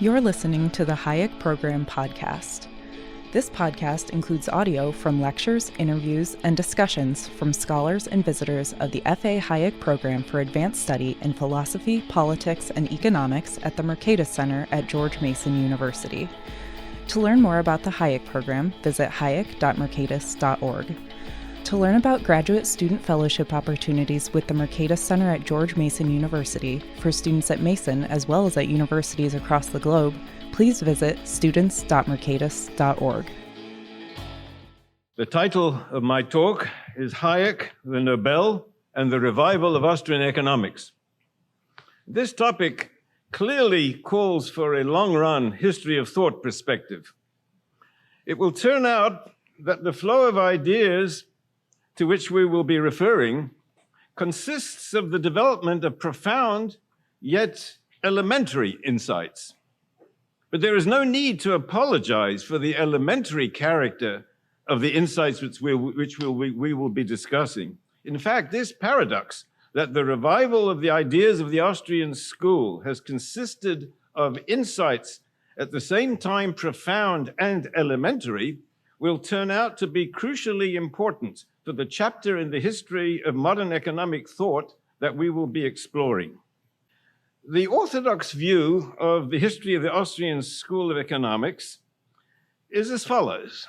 You're listening to the Hayek Program Podcast. This podcast includes audio from lectures, interviews, and discussions from scholars and visitors of the F.A. Hayek Program for Advanced Study in Philosophy, Politics, and Economics at the Mercatus Center at George Mason University. To learn more about the Hayek Program, visit hayek.mercatus.org. To learn about graduate student fellowship opportunities with the Mercatus Center at George Mason University for students at Mason as well as at universities across the globe, please visit students.mercatus.org. The title of my talk is Hayek, the Nobel, and the Revival of Austrian Economics. This topic clearly calls for a long-run history of thought perspective. It will turn out that the flow of ideas to which we will be referring consists of the development of profound yet elementary insights. But there is no need to apologize for the elementary character of the insights which we will be discussing. In fact, this paradox that the revival of the ideas of the Austrian school has consisted of insights at the same time profound and elementary will turn out to be crucially important for the chapter in the history of modern economic thought that we will be exploring. The orthodox view of the history of the Austrian School of Economics is as follows.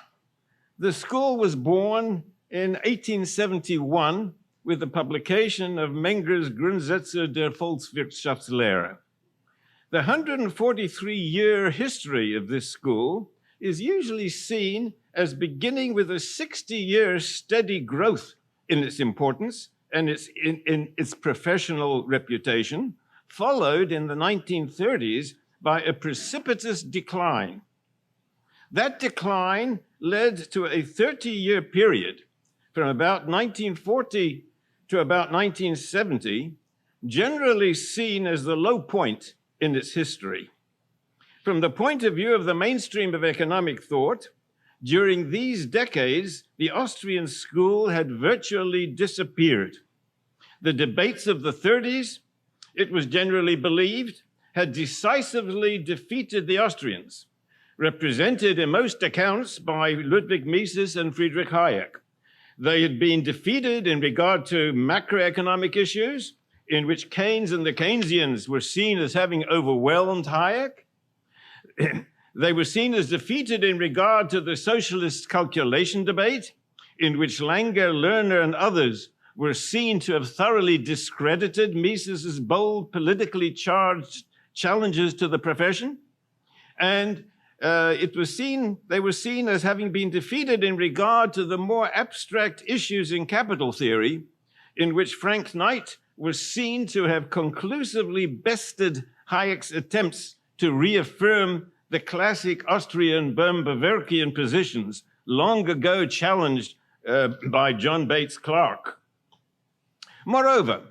The school was born in 1871 with the publication of Menger's Grundsätze der Volkswirtschaftslehre. The 143-year history of this school is usually seen as beginning with a 60-year steady growth in its importance and in its professional reputation, followed in the 1930s by a precipitous decline. That decline led to a 30-year period from about 1940 to about 1970, generally seen as the low point in its history. From the point of view of the mainstream of economic thought, during these decades, the Austrian school had virtually disappeared. The debates of the 30s, it was generally believed, had decisively defeated the Austrians, represented in most accounts by Ludwig Mises and Friedrich Hayek. They had been defeated in regard to macroeconomic issues, in which Keynes and the Keynesians were seen as having overwhelmed Hayek. They were seen as defeated in regard to the socialist calculation debate, in which Langer, Lerner, and others were seen to have thoroughly discredited Mises's bold, politically charged challenges to the profession. And they were seen as having been defeated in regard to the more abstract issues in capital theory, in which Frank Knight was seen to have conclusively bested Hayek's attempts to reaffirm the classic Austrian Böhm-Bawerkian positions long ago challenged by John Bates Clark. Moreover,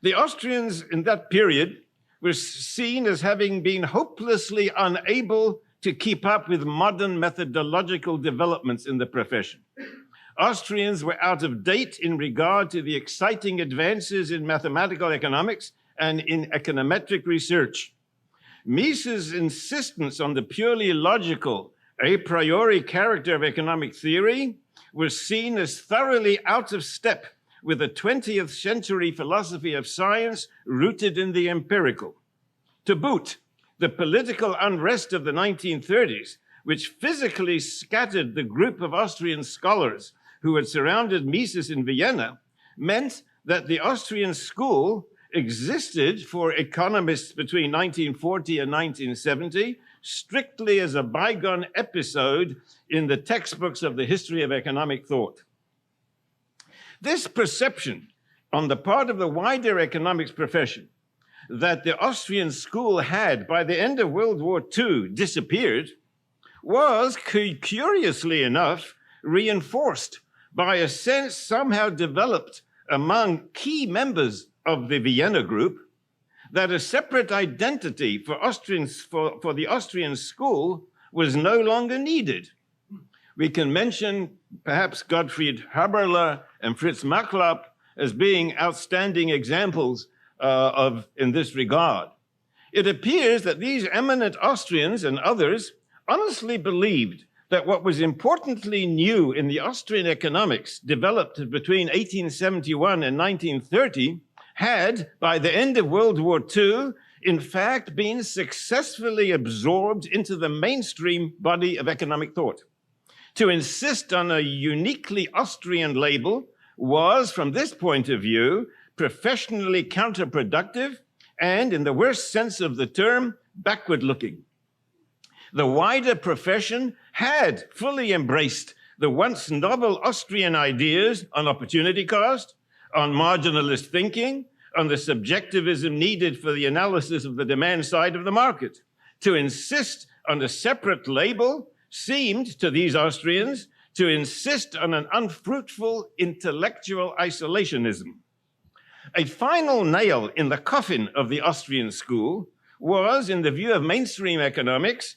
the Austrians in that period were seen as having been hopelessly unable to keep up with modern methodological developments in the profession. Austrians were out of date in regard to the exciting advances in mathematical economics and in econometric research. Mises' insistence on the purely logical, a priori character of economic theory was seen as thoroughly out of step with a 20th century philosophy of science rooted in the empirical. To boot, the political unrest of the 1930s, which physically scattered the group of Austrian scholars who had surrounded Mises in Vienna, meant that the Austrian school existed for economists between 1940 and 1970 strictly as a bygone episode in the textbooks of the history of economic thought. This perception on the part of the wider economics profession that the Austrian school had, by the end of World War II, disappeared was, curiously enough, reinforced by a sense somehow developed among key members of the Vienna group that a separate identity for the Austrian school was no longer needed. We can mention perhaps Gottfried Haberler and Fritz Machlup as being outstanding examples in this regard. It appears that these eminent Austrians and others honestly believed that what was importantly new in the Austrian economics developed between 1871 and 1930 had, by the end of World War II, in fact been successfully absorbed into the mainstream body of economic thought. To insist on a uniquely Austrian label was, from this point of view, professionally counterproductive and, in the worst sense of the term, backward-looking. The wider profession had fully embraced the once novel Austrian ideas on opportunity cost, on marginalist thinking, on the subjectivism needed for the analysis of the demand side of the market. To insist on a separate label seemed, to these Austrians, to insist on an unfruitful intellectual isolationism. A final nail in the coffin of the Austrian school was, in the view of mainstream economics,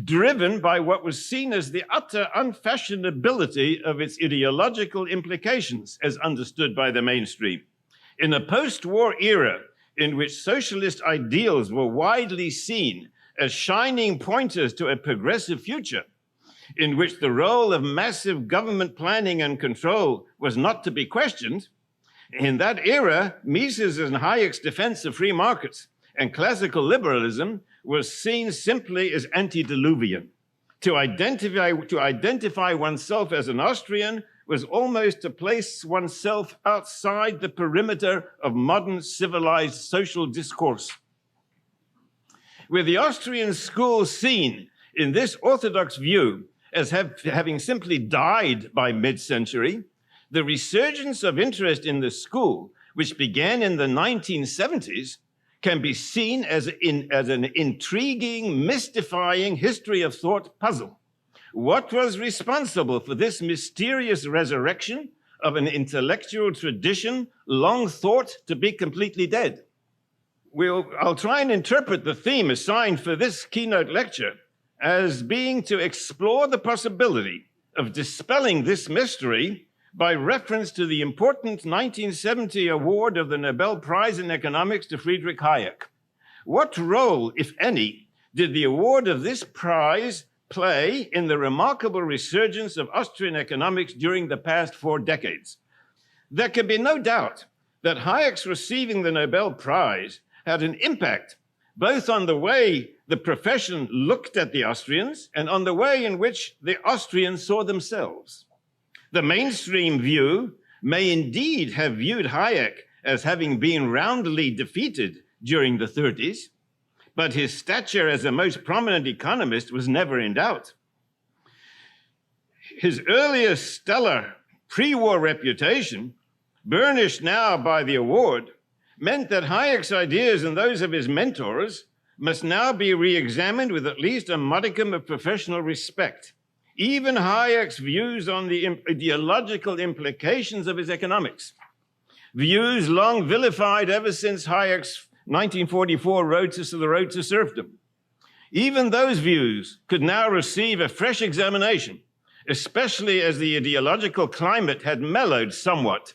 driven by what was seen as the utter unfashionability of its ideological implications as understood by the mainstream. In a post-war era in which socialist ideals were widely seen as shining pointers to a progressive future, in which the role of massive government planning and control was not to be questioned, in that era, Mises and Hayek's defense of free markets and classical liberalism was seen simply as antediluvian. To identify oneself as an Austrian was almost to place oneself outside the perimeter of modern civilized social discourse. With the Austrian school seen in this orthodox view as having simply died by mid-century, the resurgence of interest in the school, which began in the 1970s, can be seen as an intriguing, mystifying history of thought puzzle. What was responsible for this mysterious resurrection of an intellectual tradition long thought to be completely dead? I'll try and interpret the theme assigned for this keynote lecture as being to explore the possibility of dispelling this mystery by reference to the important 1970 award of the Nobel Prize in Economics to Friedrich Hayek. What role, if any, did the award of this prize play in the remarkable resurgence of Austrian economics during the past 4 decades? There can be no doubt that Hayek's receiving the Nobel Prize had an impact both on the way the profession looked at the Austrians and on the way in which the Austrians saw themselves. The mainstream view may indeed have viewed Hayek as having been roundly defeated during the 30s, but his stature as a most prominent economist was never in doubt. His earlier stellar pre-war reputation, burnished now by the award, meant that Hayek's ideas and those of his mentors must now be re-examined with at least a modicum of professional respect. Even Hayek's views on the ideological implications of his economics, views long vilified ever since Hayek's 1944 road to serfdom. Even those views could now receive a fresh examination, especially as the ideological climate had mellowed somewhat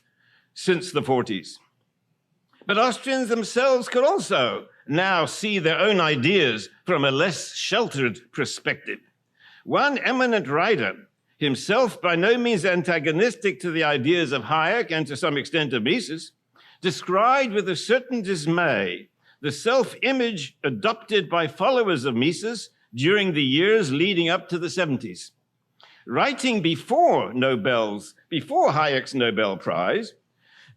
since the 40s. But Austrians themselves could also now see their own ideas from a less sheltered perspective. One eminent writer, himself by no means antagonistic to the ideas of Hayek and to some extent of Mises, described with a certain dismay the self-image adopted by followers of Mises during the years leading up to the 70s. Writing before Hayek's Nobel Prize,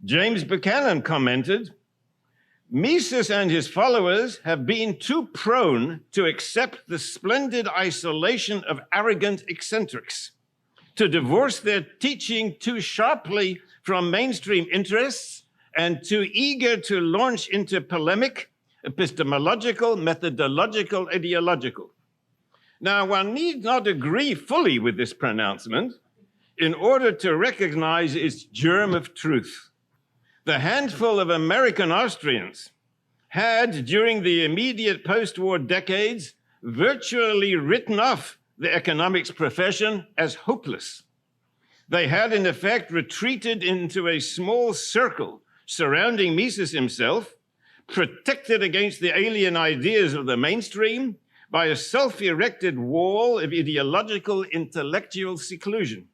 James Buchanan commented, "Mises and his followers have been too prone to accept the splendid isolation of arrogant eccentrics, to divorce their teaching too sharply from mainstream interests, and too eager to launch into polemic, epistemological, methodological, ideological." Now, one need not agree fully with this pronouncement in order to recognize its germ of truth. The handful of American Austrians had, during the immediate post-war decades, virtually written off the economics profession as hopeless. They had, in effect, retreated into a small circle surrounding Mises himself, protected against the alien ideas of the mainstream by a self-erected wall of ideological intellectual seclusion.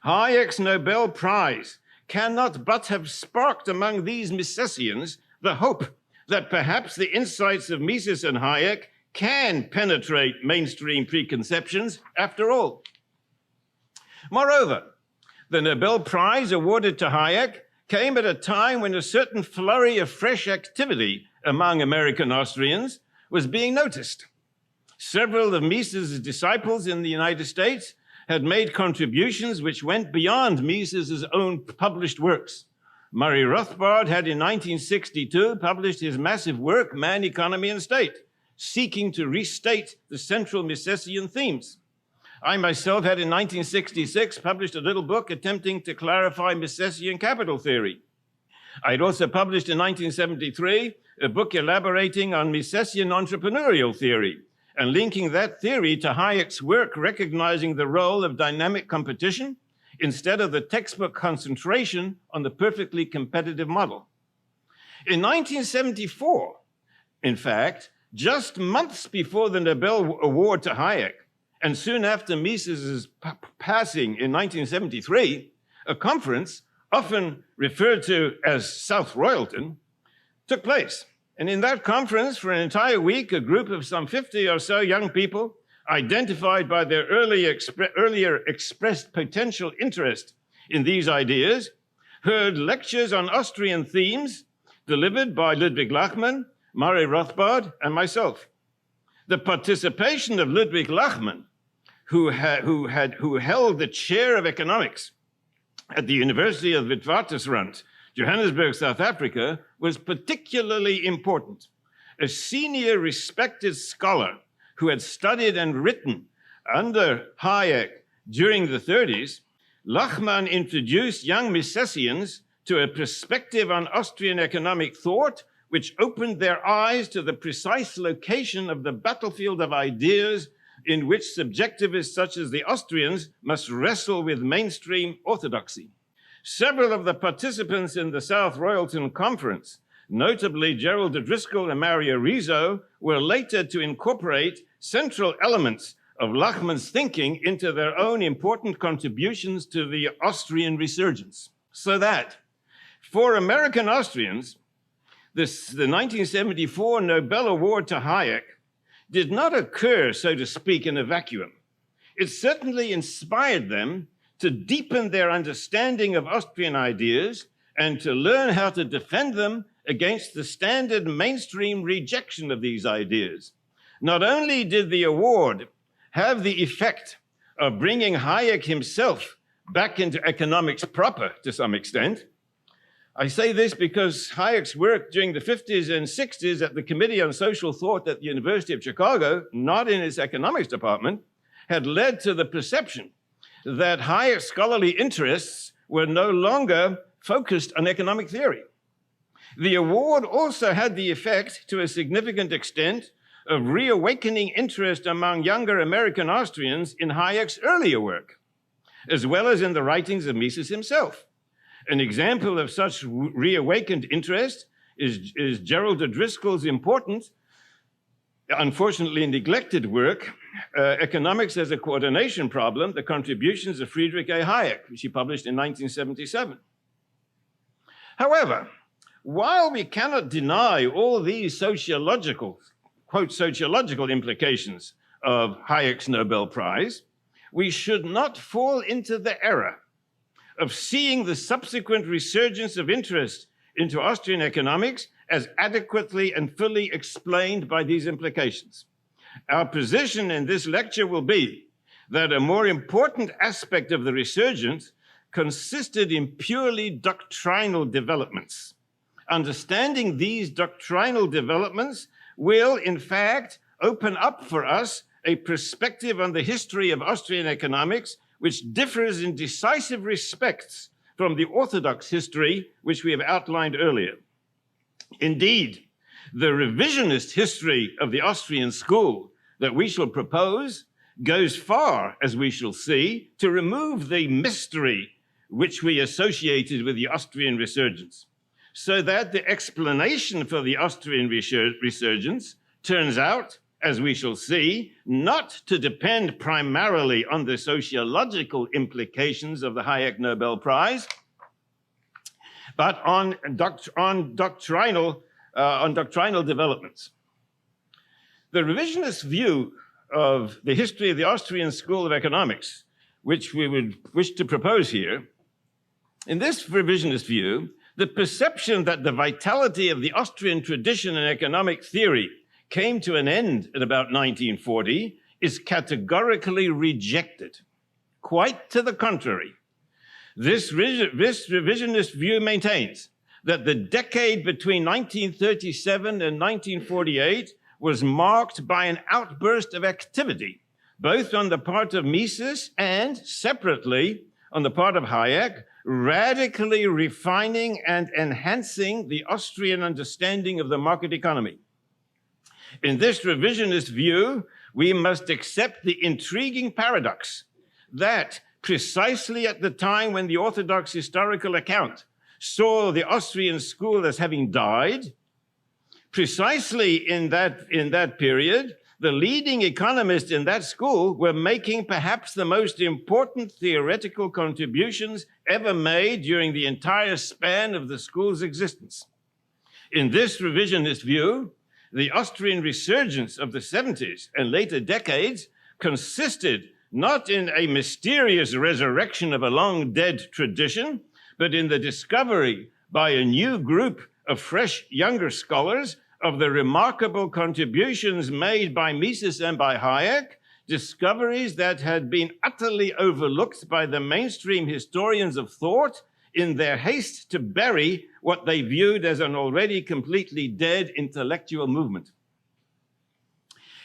Hayek's Nobel Prize cannot but have sparked among these Misesians the hope that perhaps the insights of Mises and Hayek can penetrate mainstream preconceptions after all. Moreover, the Nobel Prize awarded to Hayek came at a time when a certain flurry of fresh activity among American Austrians was being noticed. Several of Mises' disciples in the United States had made contributions which went beyond Mises' own published works. Murray Rothbard had in 1962 published his massive work, Man, Economy, and State, seeking to restate the central Misesian themes. I myself had in 1966 published a little book attempting to clarify Misesian capital theory. I had also published in 1973 a book elaborating on Misesian entrepreneurial theory and linking that theory to Hayek's work recognizing the role of dynamic competition instead of the textbook concentration on the perfectly competitive model. In 1974, in fact, just months before the Nobel Award to Hayek, and soon after Mises' passing in 1973, a conference, often referred to as South Royalton, took place. And in that conference, for an entire week, a group of some 50 or so young people, identified by their earlier expressed potential interest in these ideas, heard lectures on Austrian themes delivered by Ludwig Lachmann, Murray Rothbard, and myself. The participation of Ludwig Lachmann, who held the chair of economics at the University of Witwatersrand, Johannesburg, South Africa, was particularly important. A senior respected scholar who had studied and written under Hayek during the 30s, Lachmann introduced young Misesians to a perspective on Austrian economic thought which opened their eyes to the precise location of the battlefield of ideas in which subjectivists such as the Austrians must wrestle with mainstream orthodoxy. Several of the participants in the South Royalton Conference, notably Gerald O'Driscoll and Mario Rizzo, were later to incorporate central elements of Lachmann's thinking into their own important contributions to the Austrian resurgence. So that, for American Austrians, the 1974 Nobel Award to Hayek did not occur, so to speak, in a vacuum. It certainly inspired them to deepen their understanding of Austrian ideas and to learn how to defend them against the standard mainstream rejection of these ideas. Not only did the award have the effect of bringing Hayek himself back into economics proper to some extent. I say this because Hayek's work during the 50s and 60s at the Committee on Social Thought at the University of Chicago, not in its economics department, had led to the perception that Hayek's scholarly interests were no longer focused on economic theory. The award also had the effect, to a significant extent, of reawakening interest among younger American Austrians in Hayek's earlier work, as well as in the writings of Mises himself. An example of such reawakened interest is Gerald O'Driscoll's important, unfortunately neglected work, Economics as a Coordination Problem, The Contributions of Friedrich Hayek, which he published in 1977. However, while we cannot deny all these sociological, quote, sociological implications of Hayek's Nobel Prize, we should not fall into the error of seeing the subsequent resurgence of interest into Austrian economics as adequately and fully explained by these implications. Our position in this lecture will be that a more important aspect of the resurgence consisted in purely doctrinal developments. Understanding these doctrinal developments will, in fact, open up for us a perspective on the history of Austrian economics which differs in decisive respects from the orthodox history which we have outlined earlier. Indeed, the revisionist history of the Austrian school that we shall propose goes far, as we shall see, to remove the mystery which we associated with the Austrian resurgence. so that the explanation for the Austrian resurgence turns out, as we shall see, not to depend primarily on the sociological implications of the Hayek Nobel Prize, but on doctrinal developments. The revisionist view of the history of the Austrian School of Economics, which we would wish to propose here, in this revisionist view, the perception that the vitality of the Austrian tradition in economic theory came to an end at about 1940 is categorically rejected. Quite to the contrary. This revisionist view maintains that the decade between 1937 and 1948 was marked by an outburst of activity, both on the part of Mises and, separately, on the part of Hayek, radically refining and enhancing the Austrian understanding of the market economy. In this revisionist view, we must accept the intriguing paradox that precisely at the time when the orthodox historical account saw the Austrian school as having died, precisely in that period, the leading economists in that school were making perhaps the most important theoretical contributions ever made during the entire span of the school's existence. In this revisionist view, the Austrian resurgence of the 70s and later decades consisted not in a mysterious resurrection of a long-dead tradition, but in the discovery by a new group of fresh younger scholars of the remarkable contributions made by Mises and by Hayek, discoveries that had been utterly overlooked by the mainstream historians of thought in their haste to bury what they viewed as an already completely dead intellectual movement.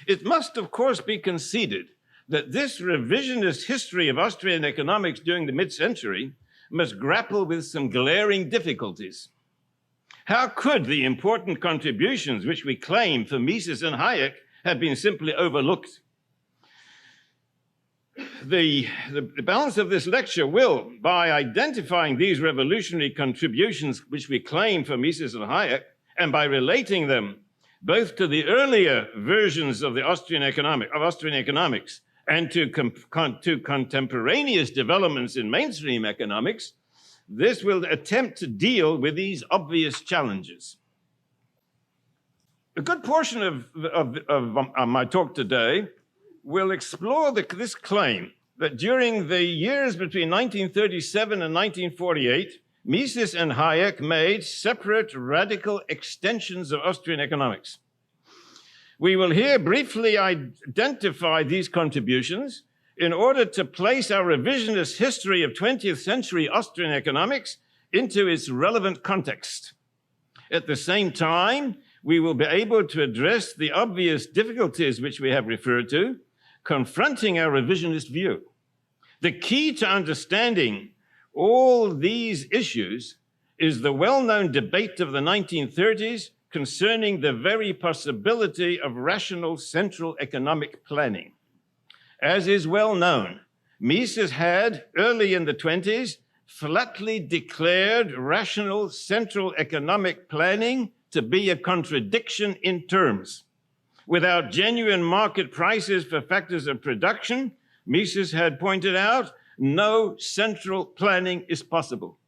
It must, of course, be conceded that this revisionist history of Austrian economics during the mid-century must grapple with some glaring difficulties. How could the important contributions which we claim for Mises and Hayek have been simply overlooked? The balance of this lecture will, by identifying these revolutionary contributions which we claim for Mises and Hayek, and by relating them both to the earlier versions of the Austrian economics and to contemporaneous developments in mainstream economics, this will attempt to deal with these obvious challenges. A good portion of my talk today will explore this claim that during the years between 1937 and 1948, Mises and Hayek made separate radical extensions of Austrian economics. We will here briefly identify these contributions in order to place our revisionist history of 20th century Austrian economics into its relevant context. At the same time, we will be able to address the obvious difficulties which we have referred to, confronting our revisionist view. The key to understanding all these issues is the well-known debate of the 1930s concerning the very possibility of rational central economic planning. As is well known, Mises had, early in the 20s, flatly declared rational central economic planning to be a contradiction in terms. Without genuine market prices for factors of production, Mises had pointed out, no central planning is possible.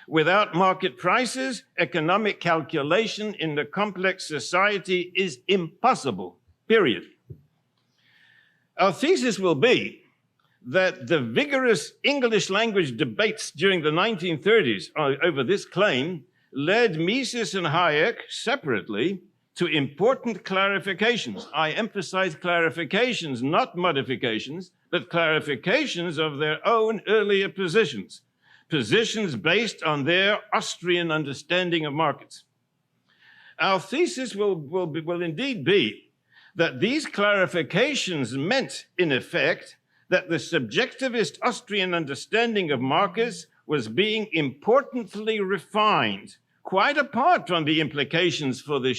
Without market prices, economic calculation in a complex society is impossible, period. Our thesis will be that the vigorous English language debates during the 1930s over this claim led Mises and Hayek separately to important clarifications. I emphasize clarifications, not modifications, but clarifications of their own earlier positions based on their Austrian understanding of markets. Our thesis will indeed be that these clarifications meant, in effect, that the subjectivist Austrian understanding of markets was being importantly refined, quite apart from the implications for the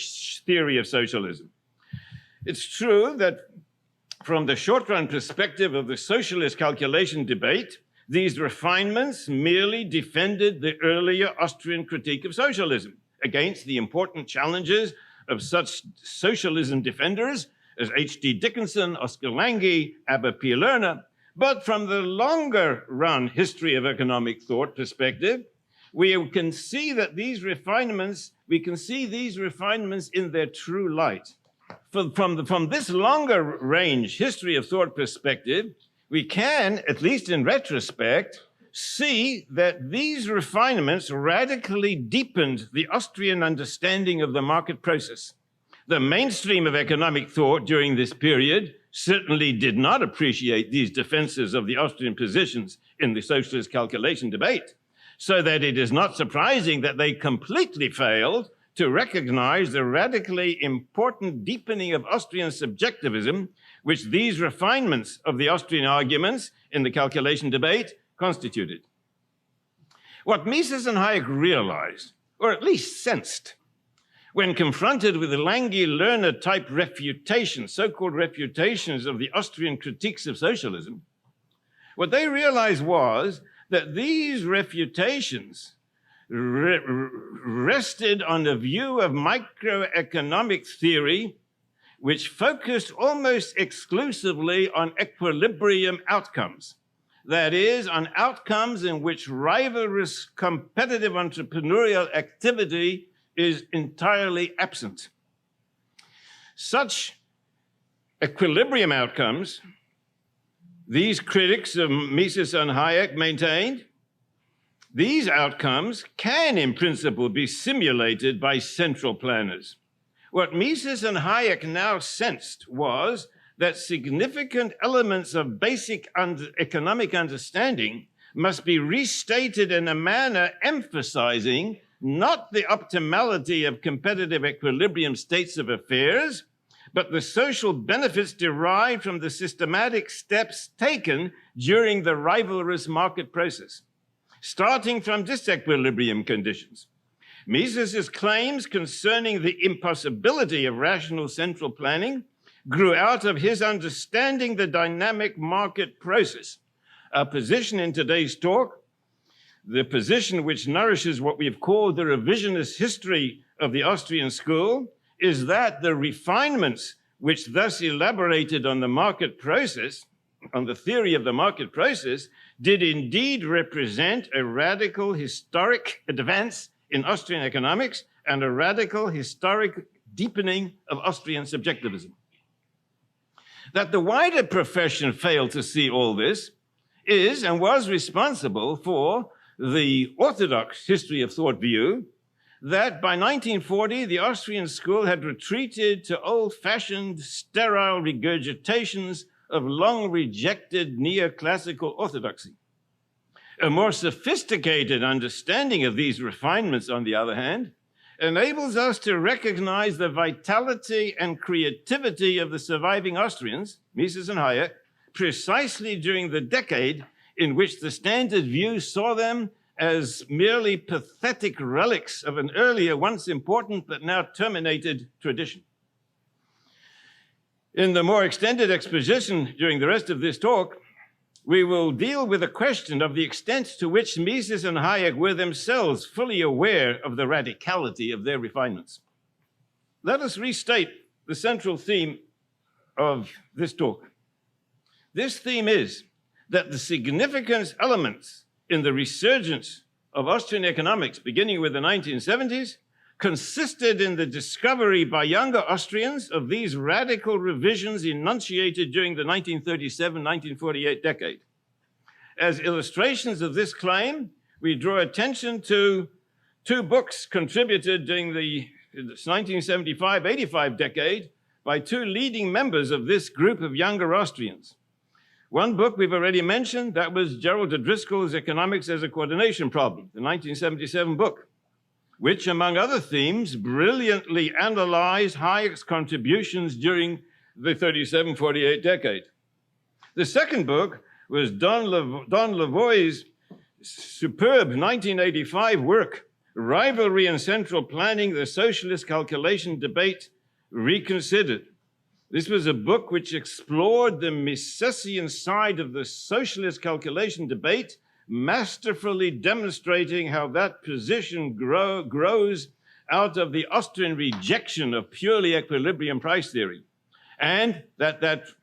theory of socialism. It's true that from the short-run perspective of the socialist calculation debate, these refinements merely defended the earlier Austrian critique of socialism, against the important challenges of such socialism defenders as H.D. Dickinson, Oscar Lange, Abba P. Lerner. But from the longer run history of economic thought perspective, we can see these refinements in their true light. From this longer range history of thought perspective, we can, at least in retrospect, see that these refinements radically deepened the Austrian understanding of the market process. The mainstream of economic thought during this period certainly did not appreciate these defenses of the Austrian positions in the socialist calculation debate, so that it is not surprising that they completely failed to recognize the radically important deepening of Austrian subjectivism, which these refinements of the Austrian arguments in the calculation debate constituted. What Mises and Hayek realized, or at least sensed, when confronted with the Lange-Lerner type refutations, so-called refutations of the Austrian critiques of socialism, what they realized was that these refutations rested on a view of microeconomic theory which focused almost exclusively on equilibrium outcomes. That is, on outcomes in which rivalrous competitive entrepreneurial activity is entirely absent. Such equilibrium outcomes, these critics of Mises and Hayek maintained, these outcomes can in principle be simulated by central planners. What Mises and Hayek now sensed was that significant elements of basic economic understanding must be restated in a manner emphasizing not the optimality of competitive equilibrium states of affairs, but the social benefits derived from the systematic steps taken during the rivalrous market process, starting from disequilibrium conditions. Mises's claims concerning the impossibility of rational central planning grew out of his understanding the dynamic market process. Our position in today's talk, the position which nourishes what we've called the revisionist history of the Austrian school, is that the refinements which thus elaborated on the market process, on the theory of the market process, did indeed represent a radical historic advance in Austrian economics and a radical historic deepening of Austrian subjectivism. That the wider profession failed to see all this is and was responsible for the orthodox history of thought view that by 1940, the Austrian school had retreated to old-fashioned, sterile regurgitations of long-rejected neoclassical orthodoxy. A more sophisticated understanding of these refinements, on the other hand, enables us to recognize the vitality and creativity of the surviving Austrians, Mises and Hayek, precisely during the decade in which the standard view saw them as merely pathetic relics of an earlier, once important, but now terminated tradition. In the more extended exposition during the rest of this talk, we will deal with the question of the extent to which Mises and Hayek were themselves fully aware of the radicality of their refinements. Let us restate the central theme of this talk. This theme is that the significant elements in the resurgence of Austrian economics, beginning with the 1970s, consisted in the discovery by younger Austrians of these radical revisions enunciated during the 1937-1948 decade. As illustrations of this claim, we draw attention to two books contributed during the 1975-85 decade by two leading members of this group of younger Austrians. One book we've already mentioned, that was Gerald O'Driscoll's Economics as a Coordination Problem, the 1977 book, which, among other themes, brilliantly analyzed Hayek's contributions during the 37-48 decade. The second book was Don Lavoie's superb 1985 work, Rivalry and Central Planning, the Socialist Calculation Debate Reconsidered. This was a book which explored the Misesian side of the socialist calculation debate, masterfully demonstrating how that position grows out of the Austrian rejection of purely equilibrium price theory. And that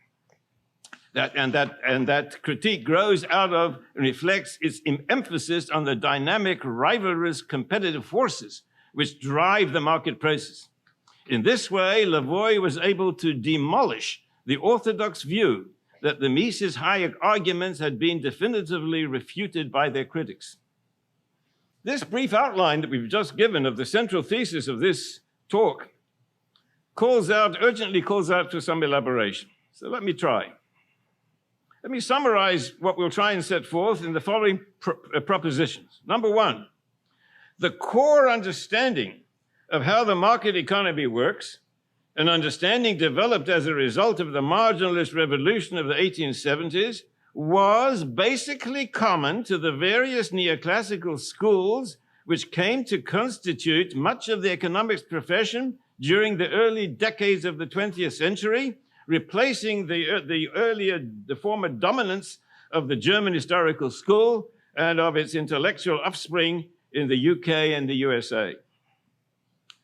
critique grows out of and reflects its emphasis on the dynamic, rivalrous, competitive forces which drive the market process. In this way, Lavoie was able to demolish the orthodox view that the Mises-Hayek arguments had been definitively refuted by their critics. This brief outline that we've just given of the central thesis of this talk urgently calls out for some elaboration. So let me try. Let me summarize what we'll try and set forth in the following propositions. Number one, the core understanding of how the market economy works, an understanding developed as a result of the marginalist revolution of the 1870s, was basically common to the various neoclassical schools which came to constitute much of the economics profession during the early decades of the 20th century, replacing the former dominance of the German historical school and of its intellectual offspring in the UK and the USA.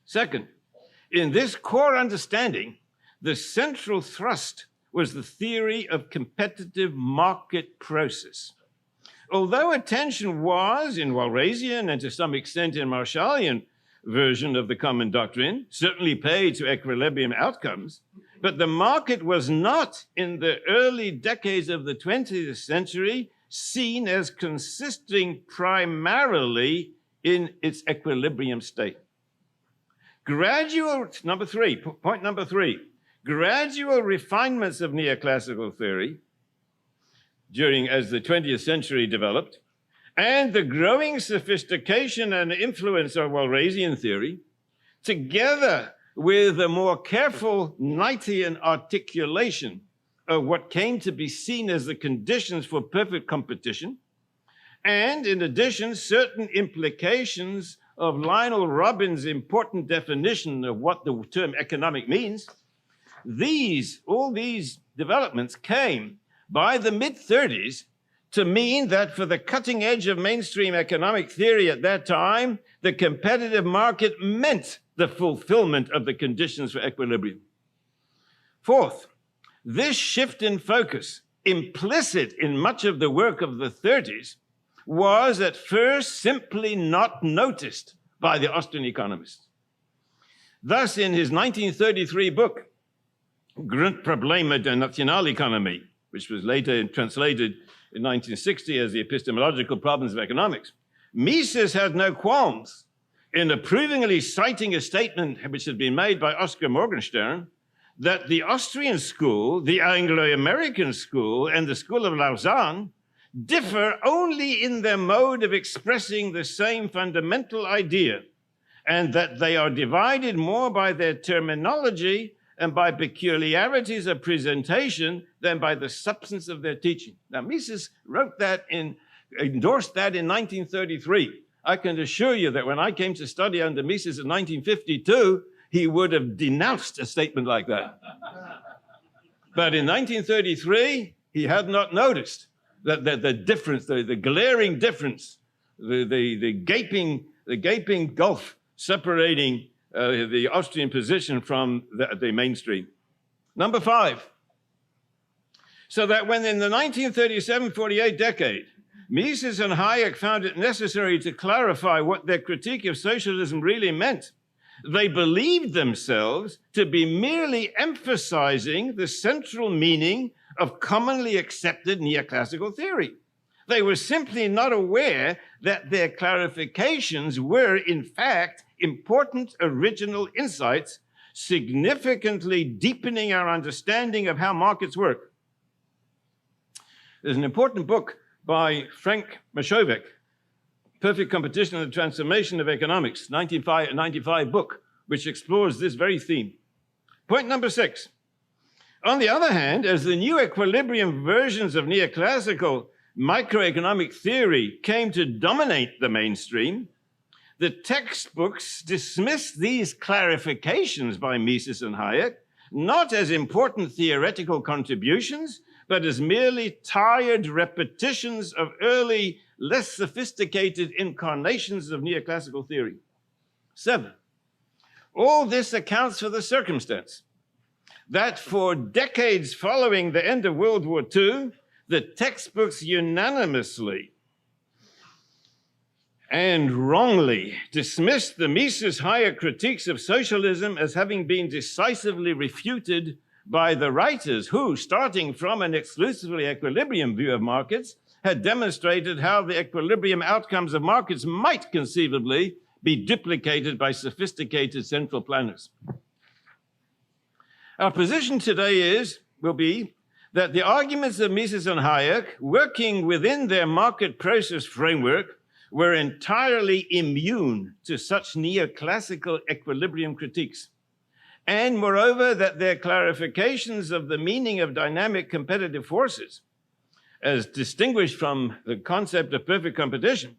Second, in this core understanding, the central thrust was the theory of competitive market process. Although attention was, in Walrasian and to some extent in Marshallian version of the common doctrine, certainly paid to equilibrium outcomes, but the market was not, in the early decades of the 20th century, seen as consisting primarily in its equilibrium state. Point number three, gradual refinements of neoclassical theory as the 20th century developed, and the growing sophistication and influence of Walrasian theory, together with a more careful Knightian articulation of what came to be seen as the conditions for perfect competition, and in addition, certain implications of Lionel Robbins' important definition of what the term economic means, all these developments came by the mid-30s to mean that for the cutting edge of mainstream economic theory at that time, the competitive market meant the fulfillment of the conditions for equilibrium. Fourth, this shift in focus, implicit in much of the work of the 30s, was at first simply not noticed by the Austrian economists. Thus, in his 1933 book, Grundprobleme der Nationaleconomie, which was later translated in 1960 as the Epistemological Problems of Economics, Mises had no qualms in approvingly citing a statement which had been made by Oscar Morgenstern that the Austrian school, the Anglo-American school, and the school of Lausanne differ only in their mode of expressing the same fundamental idea, and that they are divided more by their terminology and by peculiarities of presentation than by the substance of their teaching. Now, Mises endorsed that in 1933. I can assure you that when I came to study under Mises in 1952, he would have denounced a statement like that. But in 1933, he had not noticed that the difference, the glaring difference, the gaping gulf separating the Austrian position from the mainstream. Number 5, so that when in the 1937-48 decade, Mises and Hayek found it necessary to clarify what their critique of socialism really meant, they believed themselves to be merely emphasizing the central meaning of commonly accepted neoclassical theory. They were simply not aware that their clarifications were, in fact, important original insights, significantly deepening our understanding of how markets work. There's an important book by Frank Mashovek, Perfect Competition and the Transformation of Economics, 1995 book, which explores this very theme. Point number 6. On the other hand, as the new equilibrium versions of neoclassical microeconomic theory came to dominate the mainstream, the textbooks dismissed these clarifications by Mises and Hayek not as important theoretical contributions, but as merely tired repetitions of early, less sophisticated incarnations of neoclassical theory. 7, All this accounts for the circumstance that for decades following the end of World War II, the textbooks unanimously and wrongly dismissed the Mises Hayek critiques of socialism as having been decisively refuted by the writers who, starting from an exclusively equilibrium view of markets, had demonstrated how the equilibrium outcomes of markets might conceivably be duplicated by sophisticated central planners. Our position today will be that the arguments of Mises and Hayek, working within their market process framework, were entirely immune to such neoclassical equilibrium critiques. And moreover, that their clarifications of the meaning of dynamic competitive forces, as distinguished from the concept of perfect competition,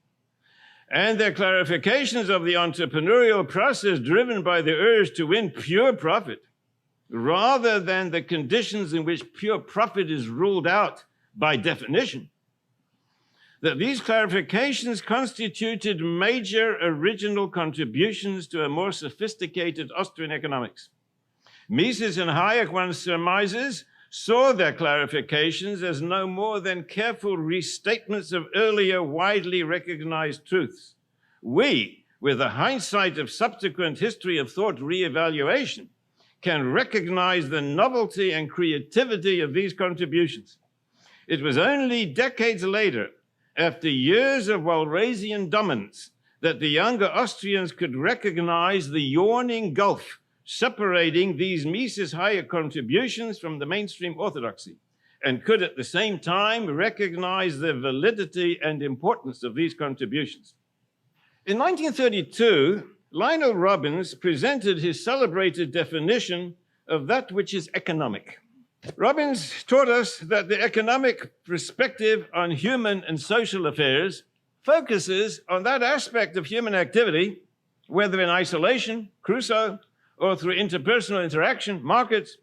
and their clarifications of the entrepreneurial process driven by the urge to win pure profit, rather than the conditions in which pure profit is ruled out by definition, that these clarifications constituted major original contributions to a more sophisticated Austrian economics. Mises and Hayek, one surmises, saw their clarifications as no more than careful restatements of earlier widely recognized truths. We, with the hindsight of subsequent history of thought reevaluation, can recognize the novelty and creativity of these contributions. It was only decades later, after years of Walrasian dominance, that the younger Austrians could recognize the yawning gulf separating these Mises-Hayek contributions from the mainstream orthodoxy, and could at the same time recognize the validity and importance of these contributions. In 1932, Lionel Robbins presented his celebrated definition of that which is economic. Robbins taught us that the economic perspective on human and social affairs focuses on that aspect of human activity, whether in isolation, Crusoe, or through interpersonal interaction, markets,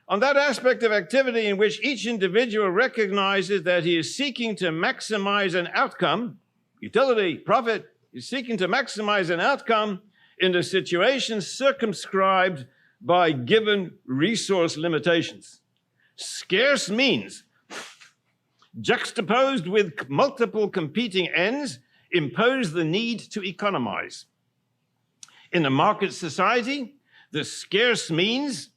on that aspect of activity in which each individual recognizes that he is seeking to maximize an outcome, utility, profit, is seeking to maximize an outcome in a situation circumscribed by given resource limitations. Scarce means, juxtaposed with multiple competing ends, impose the need to economize. In a market society, the scarce means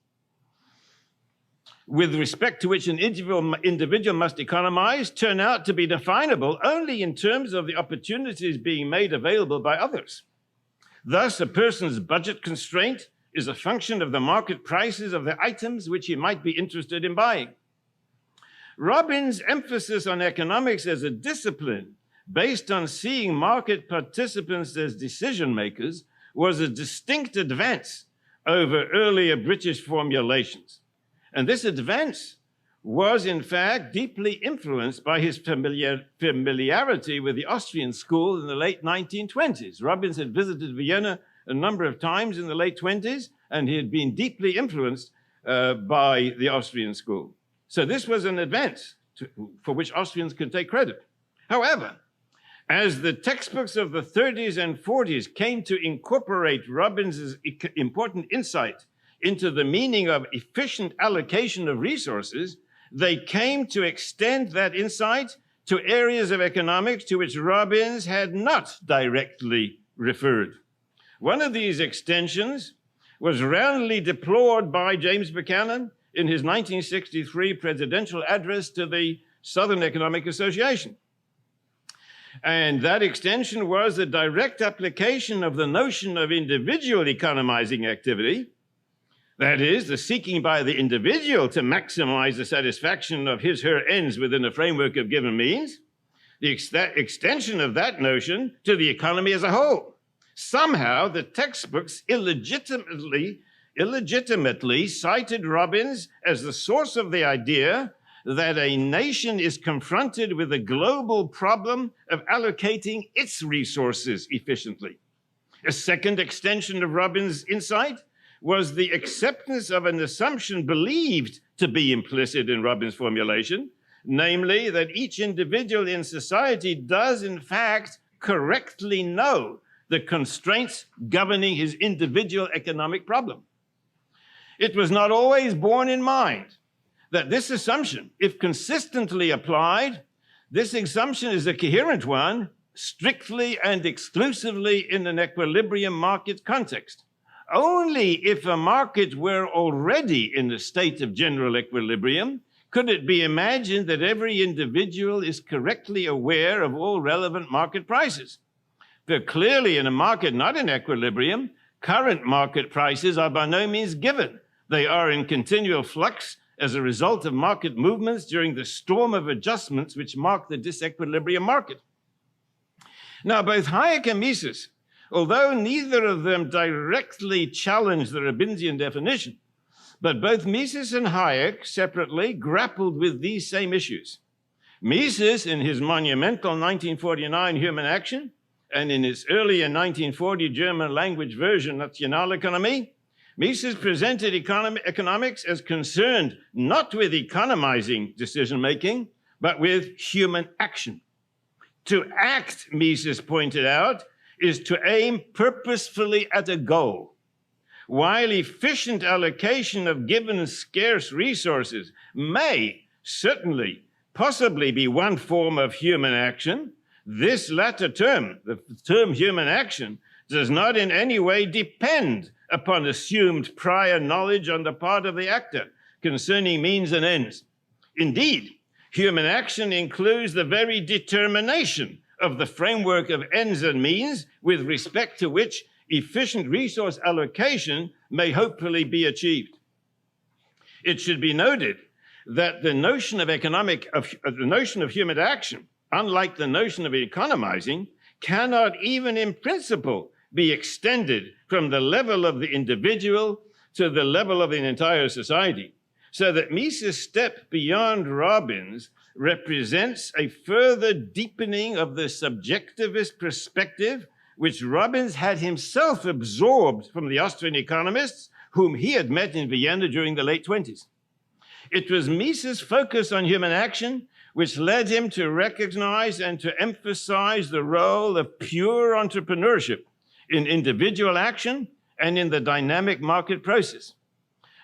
with respect to which an individual must economize turn out to be definable only in terms of the opportunities being made available by others. Thus, a person's budget constraint is a function of the market prices of the items which he might be interested in buying. Robbins' emphasis on economics as a discipline based on seeing market participants as decision makers was a distinct advance over earlier British formulations. And this advance was, in fact, deeply influenced by his familiarity with the Austrian school in the late 1920s. Robbins had visited Vienna a number of times in the late 20s, and he had been deeply influenced by the Austrian school. So this was an advance for which Austrians could take credit. However, as the textbooks of the 30s and 40s came to incorporate Robbins' important insight into the meaning of efficient allocation of resources, they came to extend that insight to areas of economics to which Robbins had not directly referred. One of these extensions was roundly deplored by James Buchanan in his 1963 presidential address to the Southern Economic Association. And that extension was the direct application of the notion of individual economizing activity, that is, the seeking by the individual to maximize the satisfaction of his/her ends within a framework of given means, the extension of that notion to the economy as a whole. Somehow, the textbooks illegitimately cited Robbins as the source of the idea that a nation is confronted with a global problem of allocating its resources efficiently. A second extension of Robbins' insight was the acceptance of an assumption believed to be implicit in Robbins' formulation, namely that each individual in society does in fact correctly know the constraints governing his individual economic problem. It was not always borne in mind that this assumption, if consistently applied, this assumption is a coherent one, strictly and exclusively in an equilibrium market context. Only if a market were already in a state of general equilibrium could it be imagined that every individual is correctly aware of all relevant market prices. But clearly in a market not in equilibrium, current market prices are by no means given. They are in continual flux as a result of market movements during the storm of adjustments which mark the disequilibrium market. Now, both Hayek and Mises, although neither of them directly challenged the Robbinsian definition, but both Mises and Hayek separately grappled with these same issues. Mises, in his monumental 1949 Human Action, and in his earlier 1940 German language version, Nationalökonomie, Mises presented economics as concerned not with economizing decision-making, but with human action. To act, Mises pointed out, is to aim purposefully at a goal. While efficient allocation of given scarce resources may certainly, possibly be one form of human action, this latter term, the term human action, does not in any way depend upon assumed prior knowledge on the part of the actor concerning means and ends. Indeed, human action includes the very determination of the framework of ends and means with respect to which efficient resource allocation may hopefully be achieved. It should be noted that the notion of human action, unlike the notion of economizing, cannot even in principle be extended from the level of the individual to the level of an entire society. So that Mises' step beyond Robbins represents a further deepening of the subjectivist perspective which Robbins had himself absorbed from the Austrian economists whom he had met in Vienna during the late 20s. It was Mises' focus on human action which led him to recognize and to emphasize the role of pure entrepreneurship in individual action and in the dynamic market process.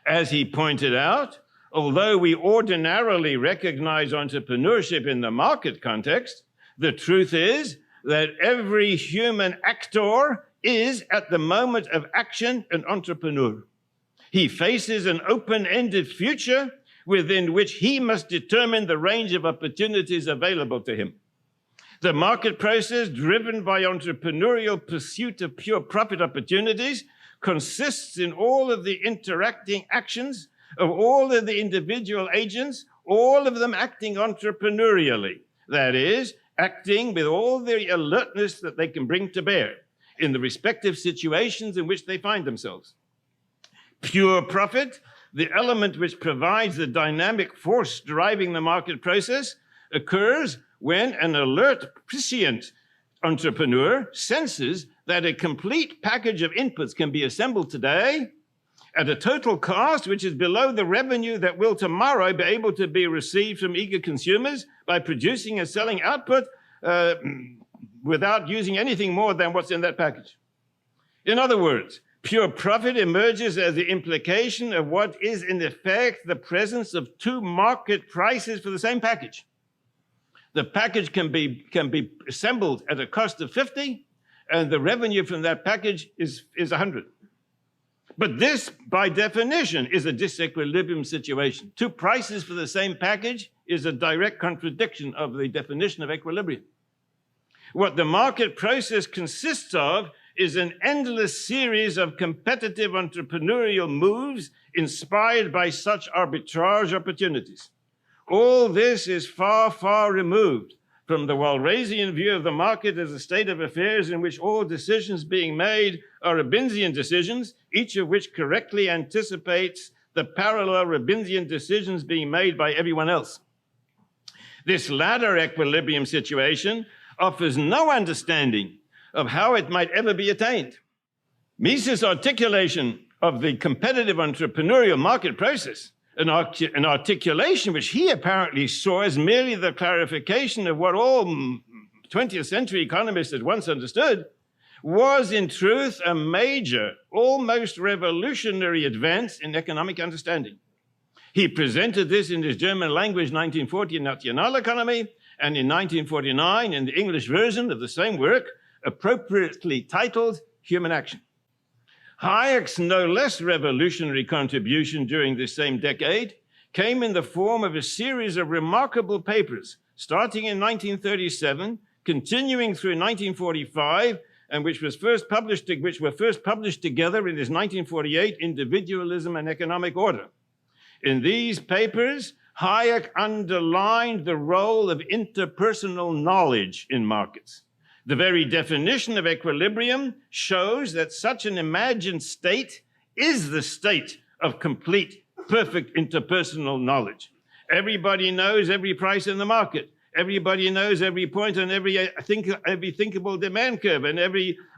As he pointed out, although we ordinarily recognize entrepreneurship in the market context, the truth is that every human actor is, at the moment of action, an entrepreneur. He faces an open-ended future within which he must determine the range of opportunities available to him. The market process, driven by entrepreneurial pursuit of pure profit opportunities, consists in all of the interacting actions of all of the individual agents, all of them acting entrepreneurially. That is, acting with all the alertness that they can bring to bear in the respective situations in which they find themselves. Pure profit, the element which provides the dynamic force driving the market process, occurs when an alert, prescient entrepreneur senses that a complete package of inputs can be assembled today at a total cost which is below the revenue that will tomorrow be able to be received from eager consumers by producing and selling output without using anything more than what's in that package. In other words, pure profit emerges as the implication of what is in effect the presence of two market prices for the same package. The package can be assembled at a cost of 50, and the revenue from that package is 100. But this, by definition, is a disequilibrium situation. Two prices for the same package is a direct contradiction of the definition of equilibrium. What the market process consists of is an endless series of competitive entrepreneurial moves inspired by such arbitrage opportunities. All this is far, far removed from the Walrasian view of the market as a state of affairs in which all decisions being made are Robbinsian decisions, each of which correctly anticipates the parallel Robbinsian decisions being made by everyone else. This latter equilibrium situation offers no understanding of how it might ever be attained. Mises' articulation of the competitive entrepreneurial market process, an articulation which he apparently saw as merely the clarification of what all 20th century economists had once understood, was in truth a major, almost revolutionary advance in economic understanding. He presented this in his German language 1940 Nationaleconomie, and in 1949 in the English version of the same work, appropriately titled Human Action. Hayek's no less revolutionary contribution during this same decade came in the form of a series of remarkable papers, starting in 1937, continuing through 1945, and which were first published together in his 1948 Individualism and Economic Order. In these papers, Hayek underlined the role of interpersonal knowledge in markets. The very definition of equilibrium shows that such an imagined state is the state of complete, perfect interpersonal knowledge. Everybody knows every price in the market. Everybody knows every point on every thinkable demand curve and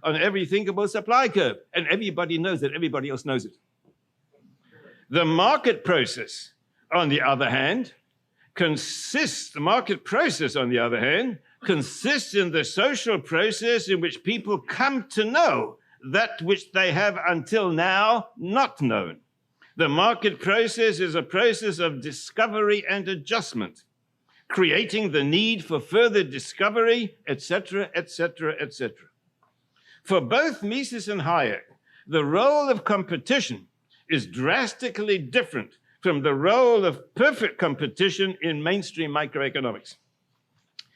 on every thinkable supply curve. And everybody knows that everybody else knows it. The market process, on the other hand, consists in the social process in which people come to know that which they have until now not known. The market process is a process of discovery and adjustment, creating the need for further discovery, etc., etc., etc. For both Mises and Hayek, the role of competition is drastically different from the role of perfect competition in mainstream microeconomics.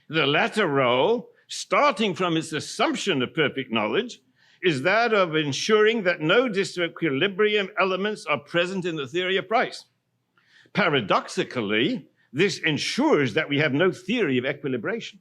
The latter role, starting from its assumption of perfect knowledge, is that of ensuring that no disequilibrium elements are present in the theory of price. Paradoxically, this ensures that we have no theory of equilibration.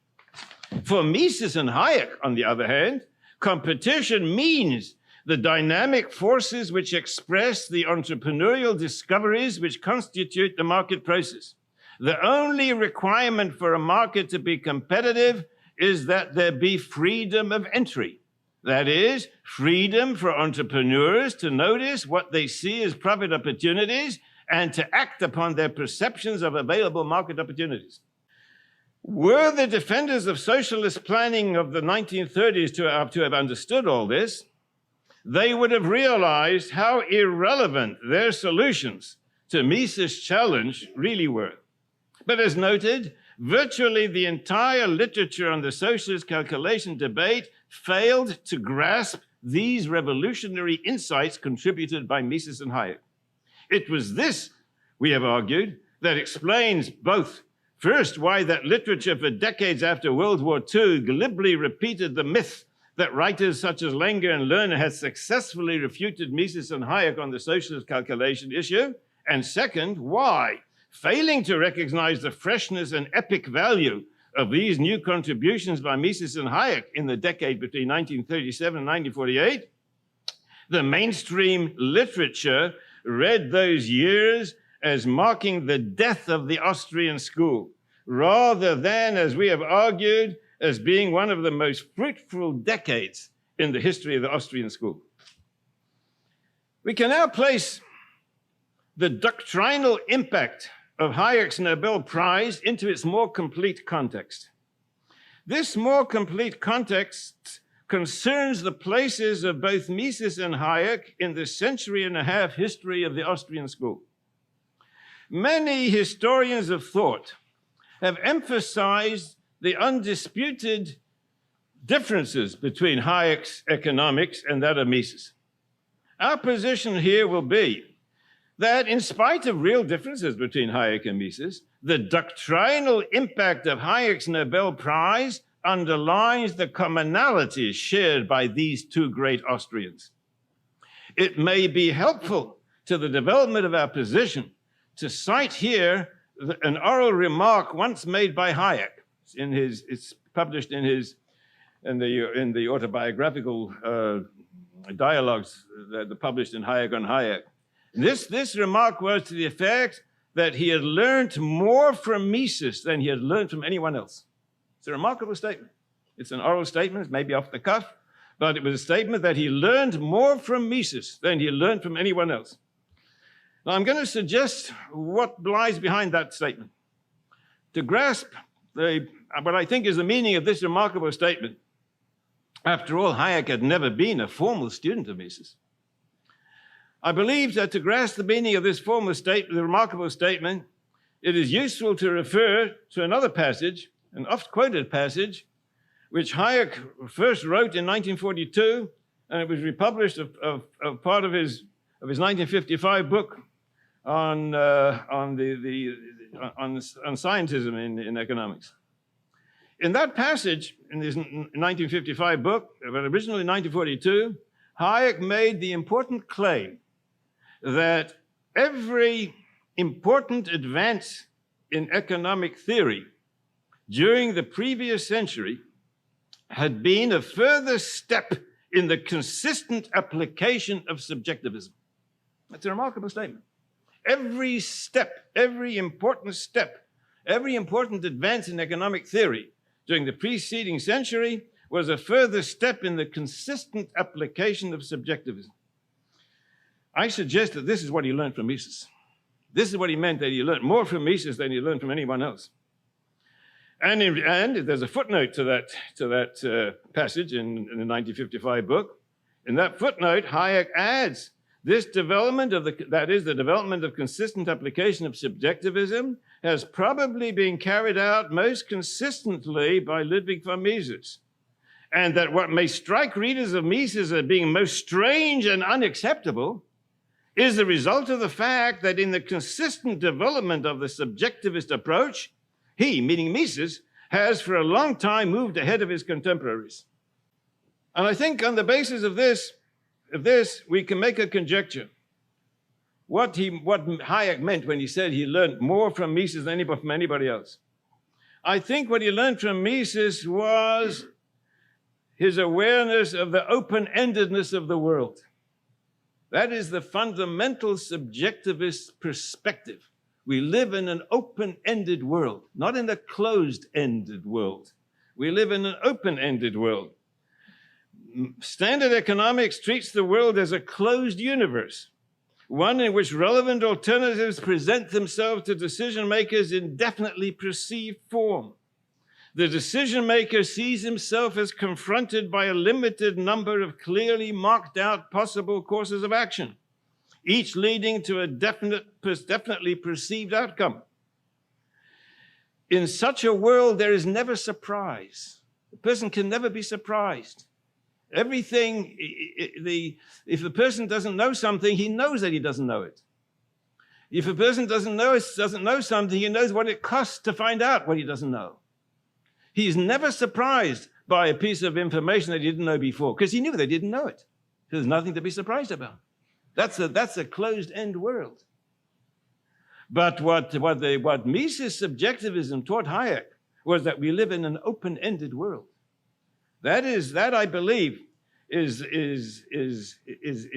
For Mises and Hayek, on the other hand, competition means the dynamic forces which express the entrepreneurial discoveries which constitute the market process. The only requirement for a market to be competitive is that there be freedom of entry. That is, freedom for entrepreneurs to notice what they see as profit opportunities and to act upon their perceptions of available market opportunities. Were the defenders of socialist planning of the 1930s to have understood all this, they would have realized how irrelevant their solutions to Mises' challenge really were. But as noted, virtually the entire literature on the socialist calculation debate failed to grasp these revolutionary insights contributed by Mises and Hayek. It was this, we have argued, that explains both, first, why that literature for decades after World War II glibly repeated the myth that writers such as Langer and Lerner had successfully refuted Mises and Hayek on the socialist calculation issue, and second, why, failing to recognize the freshness and epic value of these new contributions by Mises and Hayek in the decade between 1937 and 1948, the mainstream literature read those years as marking the death of the Austrian school, rather than, as we have argued, as being one of the most fruitful decades in the history of the Austrian school. We can now place the doctrinal impact of Hayek's Nobel Prize into its more complete context. This more complete context concerns the places of both Mises and Hayek in the century-and-a-half history of the Austrian school. Many historians of thought have emphasized the undisputed differences between Hayek's economics and that of Mises. Our position here will be that in spite of real differences between Hayek and Mises, the doctrinal impact of Hayek's Nobel Prize underlines the commonalities shared by these two great Austrians. It may be helpful to the development of our position to cite here an oral remark once made by Hayek. It's published in the autobiographical dialogues that are published in Hayek on Hayek. This remark was to the effect that he had learned more from Mises than he had learned from anyone else. It's a remarkable statement. It's an oral statement, maybe off the cuff, but it was a statement that he learned more from Mises than he learned from anyone else. Now, I'm going to suggest what lies behind that statement. To grasp what I think is the meaning of this remarkable statement, After all, Hayek had never been a formal student of Mises. I believe that to grasp the meaning of this formal statement, the remarkable statement, it is useful to refer to another passage, an oft-quoted passage, which Hayek first wrote in 1942, and it was republished of part of his 1955 book on scientism in economics. In that passage, in his 1955 book, but originally in 1942, Hayek made the important claim that every important advance in economic theory during the previous century had been a further step in the consistent application of subjectivism. That's a remarkable statement. Every step, every important advance in economic theory during the preceding century was a further step in the consistent application of subjectivism. I suggest that this is what he learned from Mises. This is what he meant, that he learned more from Mises than he learned from anyone else. And there's a footnote to that passage in the 1955 book. In that footnote, Hayek adds, this development of the development of consistent application of subjectivism has probably been carried out most consistently by Ludwig von Mises. And that what may strike readers of Mises as being most strange and unacceptable is the result of the fact that in the consistent development of the subjectivist approach, he, meaning Mises, has for a long time moved ahead of his contemporaries. And I think on the basis of this, we can make a conjecture. What Hayek meant when he said he learned more from Mises than from anybody else. I think what he learned from Mises was his awareness of the open-endedness of the world. That is the fundamental subjectivist perspective. We live in an open-ended world, not in a closed-ended world. We live in an open-ended world. Standard economics treats the world as a closed universe, one in which relevant alternatives present themselves to decision makers in definitely perceived form. The decision maker sees himself as confronted by a limited number of clearly marked out possible courses of action, each leading to a definitely perceived outcome. In such a world, there is never surprise. A person can never be surprised. Everything, if a person doesn't know something, he knows that he doesn't know it. If a person doesn't know something, he knows what it costs to find out what he doesn't know. He's never surprised by a piece of information that he didn't know before, because he knew they didn't know it. There's nothing to be surprised about. That's a closed-end world. But what Mises subjectivism taught Hayek was that we live in an open-ended world. That I believe, it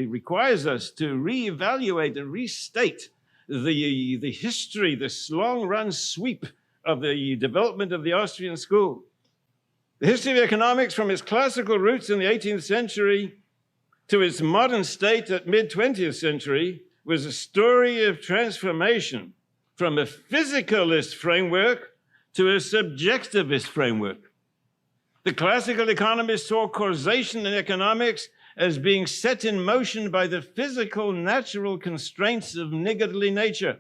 requires us to reevaluate and restate the history, this long-run sweep of the development of the Austrian school. The history of economics from its classical roots in the 18th century to its modern state at mid-20th century was a story of transformation from a physicalist framework to a subjectivist framework. The classical economists saw causation in economics as being set in motion by the physical, natural constraints of niggardly nature.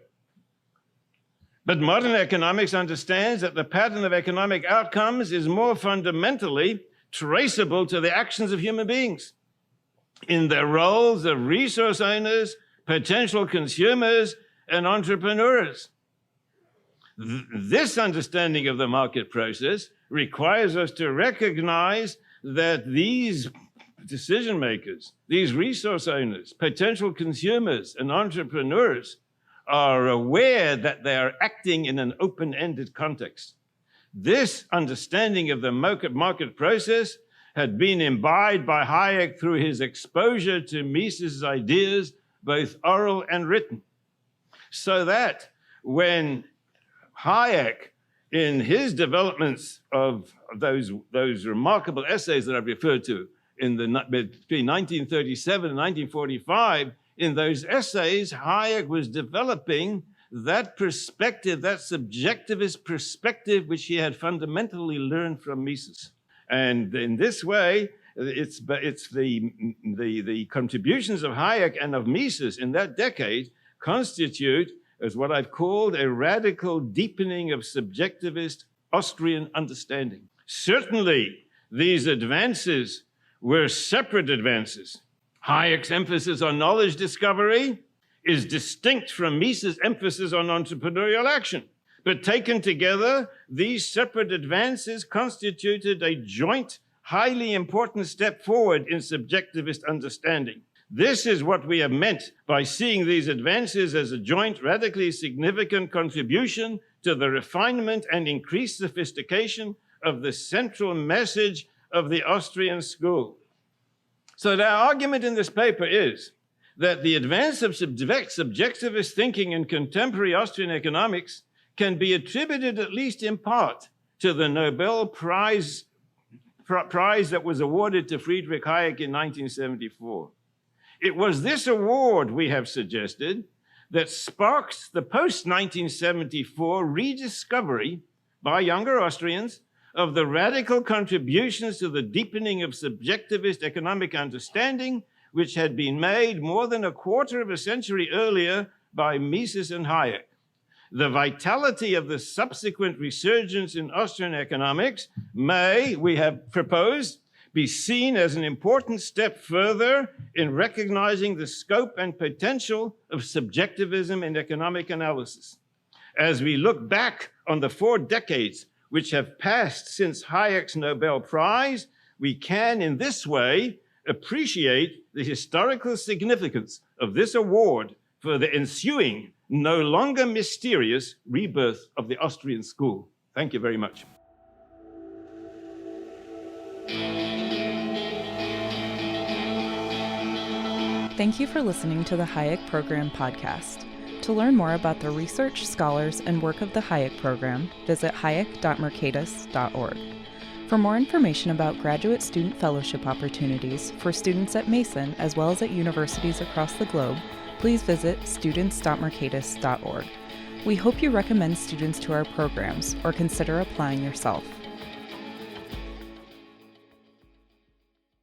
But modern economics understands that the pattern of economic outcomes is more fundamentally traceable to the actions of human beings in their roles of resource owners, potential consumers, and entrepreneurs. This understanding of the market process requires us to recognize that these decision makers, these resource owners, potential consumers, and entrepreneurs are aware that they are acting in an open-ended context. This understanding of the market process had been imbibed by Hayek through his exposure to Mises' ideas, both oral and written. So that when Hayek, in his developments of those remarkable essays that I've referred to between 1937 and 1945, in those essays, Hayek was developing that perspective, that subjectivist perspective, which he had fundamentally learned from Mises. And in this way, it's the contributions of Hayek and of Mises in that decade constitute as what I've called a radical deepening of subjectivist Austrian understanding. Certainly, these advances were separate advances. Hayek's emphasis on knowledge discovery is distinct from Mises' emphasis on entrepreneurial action. But taken together, these separate advances constituted a joint, highly important step forward in subjectivist understanding. This is what we have meant by seeing these advances as a joint, radically significant contribution to the refinement and increased sophistication of the central message of the Austrian school. So the argument in this paper is that the advance of subjectivist thinking in contemporary Austrian economics can be attributed, at least in part, to the Nobel Prize that was awarded to Friedrich Hayek in 1974. It was this award, we have suggested, that sparked the post-1974 rediscovery by younger Austrians of the radical contributions to the deepening of subjectivist economic understanding, which had been made more than a quarter of a century earlier by Mises and Hayek. The vitality of the subsequent resurgence in Austrian economics may, we have proposed, be seen as an important step further in recognizing the scope and potential of subjectivism in economic analysis. As we look back on the 4 decades which have passed since Hayek's Nobel Prize, we can, in this way, appreciate the historical significance of this award for the ensuing, no longer mysterious rebirth of the Austrian school. Thank you very much. Thank you for listening to the Hayek Program Podcast. To learn more about the research, scholars, and work of the Hayek Program, visit hayek.mercatus.org. For more information about graduate student fellowship opportunities for students at Mason as well as at universities across the globe, please visit students.mercatus.org. We hope you recommend students to our programs or consider applying yourself.